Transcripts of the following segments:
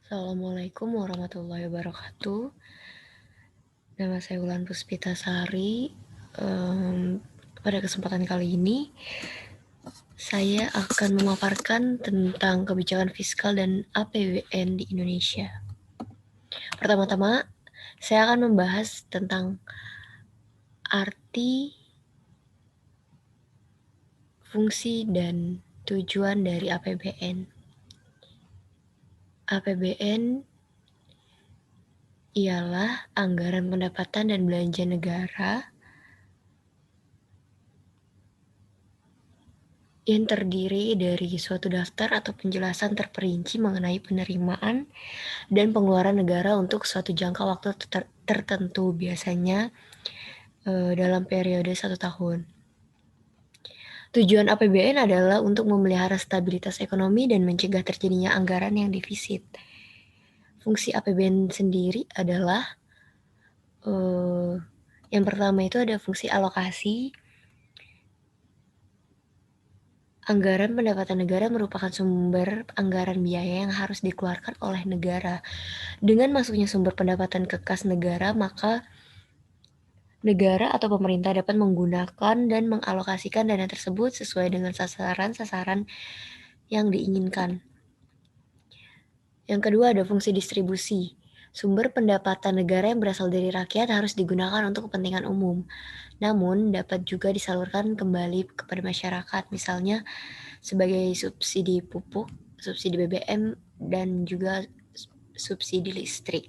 Assalamualaikum warahmatullahi wabarakatuh. Nama saya Wulan Puspitasari. Pada kesempatan kali ini, saya akan memaparkan tentang kebijakan fiskal dan APBN di Indonesia. Pertama-tama, saya akan membahas tentang arti, fungsi, dan tujuan dari APBN. APBN ialah anggaran pendapatan dan belanja negara yang terdiri dari suatu daftar atau penjelasan terperinci mengenai penerimaan dan pengeluaran negara untuk suatu jangka waktu tertentu, biasanya dalam periode 1 tahun. Tujuan APBN adalah untuk memelihara stabilitas ekonomi dan mencegah terjadinya anggaran yang defisit. Fungsi APBN sendiri adalah yang pertama itu ada fungsi alokasi. Anggaran pendapatan negara merupakan sumber anggaran biaya yang harus dikeluarkan oleh negara. Dengan masuknya sumber pendapatan ke kas negara, maka negara atau pemerintah dapat menggunakan dan mengalokasikan dana tersebut sesuai dengan sasaran-sasaran yang diinginkan. Yang kedua ada fungsi distribusi. Sumber pendapatan negara yang berasal dari rakyat harus digunakan untuk kepentingan umum, namun dapat juga disalurkan kembali kepada masyarakat, misalnya sebagai subsidi pupuk, subsidi BBM, dan juga subsidi listrik.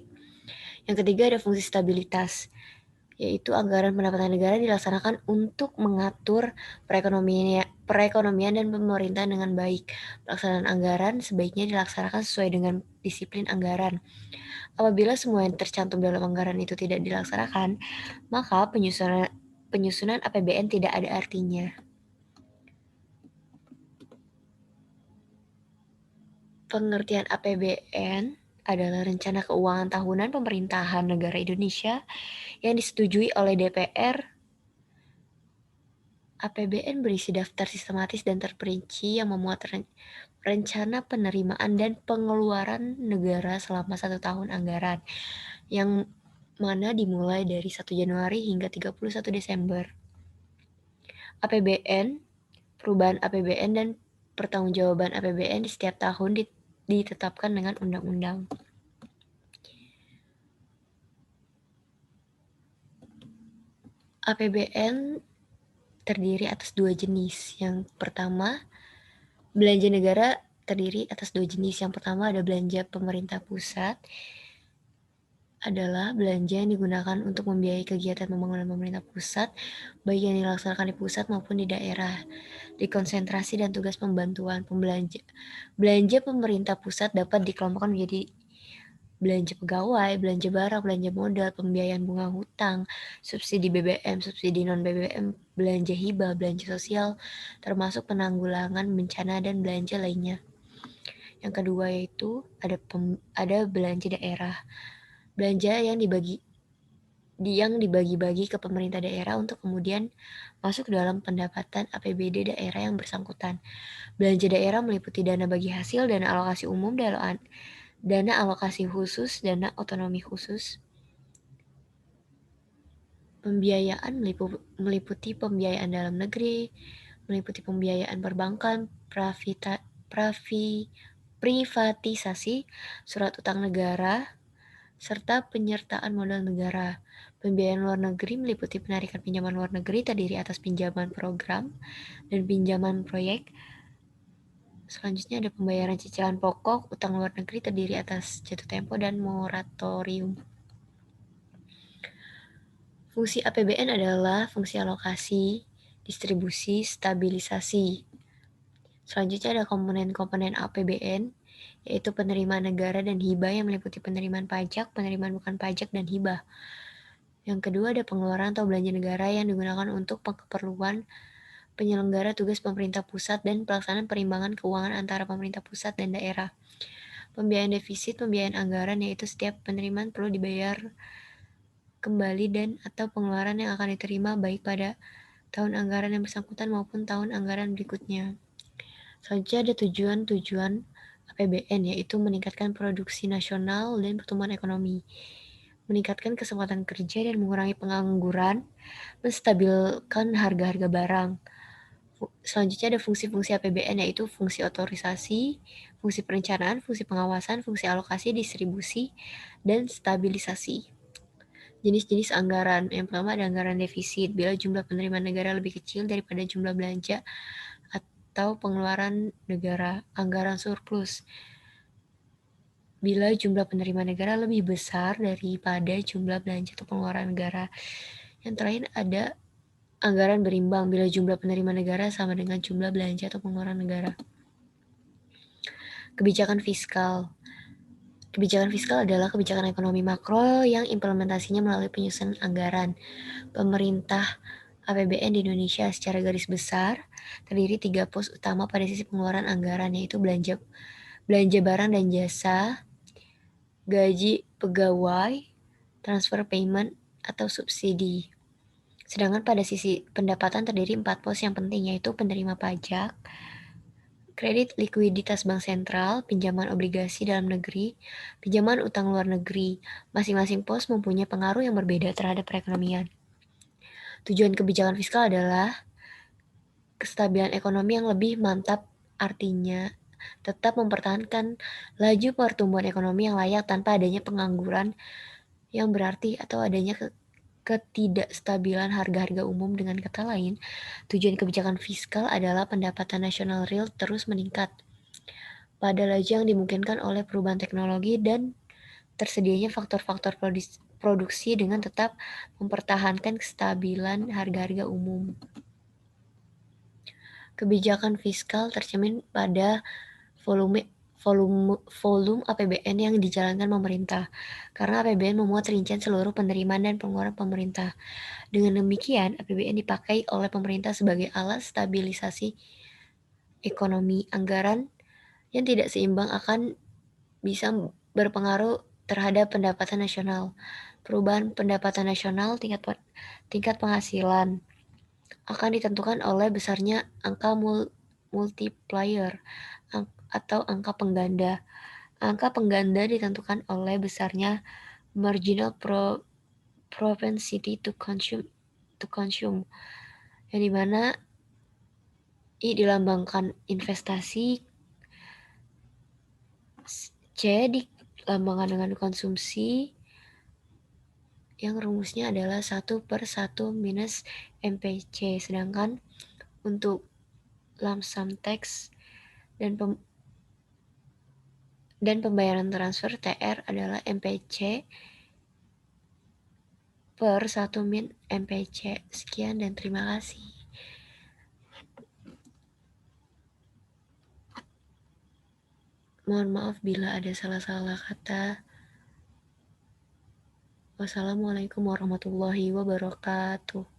Yang ketiga ada fungsi stabilitas, yaitu anggaran pendapatan negara dilaksanakan untuk mengatur perekonomian dan pemerintahan dengan baik. Pelaksanaan anggaran sebaiknya dilaksanakan sesuai dengan disiplin anggaran. Apabila semua yang tercantum dalam anggaran itu tidak dilaksanakan, maka penyusunan APBN tidak ada artinya. Pengertian APBN adalah rencana keuangan tahunan pemerintahan negara Indonesia yang disetujui oleh DPR. APBN berisi daftar sistematis dan terperinci yang memuat rencana penerimaan dan pengeluaran negara selama 1 tahun anggaran, yang mana dimulai dari 1 Januari hingga 31 Desember. APBN, perubahan APBN dan pertanggungjawaban APBN di setiap tahun ditetapkan dengan undang-undang. APBN terdiri atas 2 jenis. Yang pertama, belanja negara terdiri atas 2 jenis. Yang pertama ada belanja pemerintah pusat, adalah belanja yang digunakan untuk membiayai kegiatan pembangunan pemerintah pusat, baik yang dilaksanakan di pusat maupun di daerah, dikonsentrasi dan tugas pembantuan belanja pemerintah pusat dapat dikelompokkan menjadi belanja pegawai, belanja barang, belanja modal, pembiayaan bunga hutang, subsidi BBM, subsidi non-BBM, belanja hibah, belanja sosial, termasuk penanggulangan bencana dan belanja lainnya. Yang kedua yaitu ada belanja daerah. Belanja yang dibagi-bagi ke pemerintah daerah untuk kemudian masuk dalam pendapatan APBD daerah yang bersangkutan. Belanja daerah meliputi dana bagi hasil, dana alokasi umum, dana alokasi khusus, dana otonomi khusus. Pembiayaan meliputi pembiayaan dalam negeri, meliputi pembiayaan perbankan, privatisasi, surat utang negara, serta penyertaan modal negara. Pembiayaan luar negeri meliputi penarikan pinjaman luar negeri terdiri atas pinjaman program dan pinjaman proyek. Selanjutnya ada pembayaran cicilan pokok, utang luar negeri terdiri atas jatuh tempo dan moratorium. Fungsi APBN adalah fungsi alokasi, distribusi, stabilisasi. Selanjutnya ada komponen-komponen APBN, yaitu penerimaan negara dan hibah yang meliputi penerimaan pajak, penerimaan bukan pajak, dan hibah. Yang kedua ada pengeluaran atau belanja negara yang digunakan untuk keperluan penyelenggara tugas pemerintah pusat dan pelaksanaan perimbangan keuangan antara pemerintah pusat dan daerah. Pembiayaan defisit, pembiayaan anggaran, yaitu setiap penerimaan perlu dibayar kembali dan atau pengeluaran yang akan diterima baik pada tahun anggaran yang bersangkutan maupun tahun anggaran berikutnya. Selanjutnya ada tujuan APBN, yaitu meningkatkan produksi nasional dan pertumbuhan ekonomi, meningkatkan kesempatan kerja dan mengurangi pengangguran, menstabilkan harga-harga barang. Selanjutnya ada fungsi-fungsi APBN, yaitu fungsi otorisasi, fungsi perencanaan, fungsi pengawasan, fungsi alokasi, distribusi, dan stabilisasi. Jenis-jenis anggaran. Yang pertama ada anggaran defisit, bila jumlah penerimaan negara lebih kecil daripada jumlah belanja atau pengeluaran negara. Anggaran surplus, bila jumlah penerimaan negara lebih besar daripada jumlah belanja atau pengeluaran negara. Yang terakhir ada anggaran berimbang, bila jumlah penerimaan negara sama dengan jumlah belanja atau pengeluaran negara. Kebijakan fiskal. Kebijakan fiskal adalah kebijakan ekonomi makro yang implementasinya melalui penyusunan anggaran. Pemerintah APBN di Indonesia secara garis besar terdiri 3 pos utama pada sisi pengeluaran anggaran, yaitu belanja barang dan jasa, gaji pegawai, transfer payment atau subsidi. Sedangkan pada sisi pendapatan terdiri 4 pos yang penting, yaitu penerima pajak, kredit likuiditas bank sentral, pinjaman obligasi dalam negeri, pinjaman utang luar negeri. Masing-masing pos mempunyai pengaruh yang berbeda terhadap perekonomian. Tujuan kebijakan fiskal adalah kestabilan ekonomi yang lebih mantap, artinya tetap mempertahankan laju pertumbuhan ekonomi yang layak tanpa adanya pengangguran yang berarti atau adanya ketidakstabilan harga-harga umum. Dengan kata lain, tujuan kebijakan fiskal adalah pendapatan nasional real terus meningkat pada laju yang dimungkinkan oleh perubahan teknologi dan tersedianya faktor-faktor produksi dengan tetap mempertahankan kestabilan harga-harga umum. Kebijakan fiskal tercermin pada volume APBN yang dijalankan pemerintah, karena APBN memuat rincian seluruh penerimaan dan pengeluaran pemerintah. Dengan demikian, APBN dipakai oleh pemerintah sebagai alat stabilisasi ekonomi. Anggaran yang tidak seimbang akan bisa berpengaruh terhadap pendapatan nasional. Perubahan pendapatan nasional, tingkat penghasilan akan ditentukan oleh besarnya angka multiplier atau angka pengganda. Angka pengganda ditentukan oleh besarnya marginal propensity to consume, yang dimana I dilambangkan investasi, C dilambangkan dengan konsumsi, yang rumusnya adalah 1/1 minus MPC. Sedangkan untuk lump sum tax dan pembayaran transfer TR adalah MPC per 1 min MPC. Sekian dan terima kasih. Mohon maaf bila ada salah-salah kata. Wassalamualaikum warahmatullahi wabarakatuh.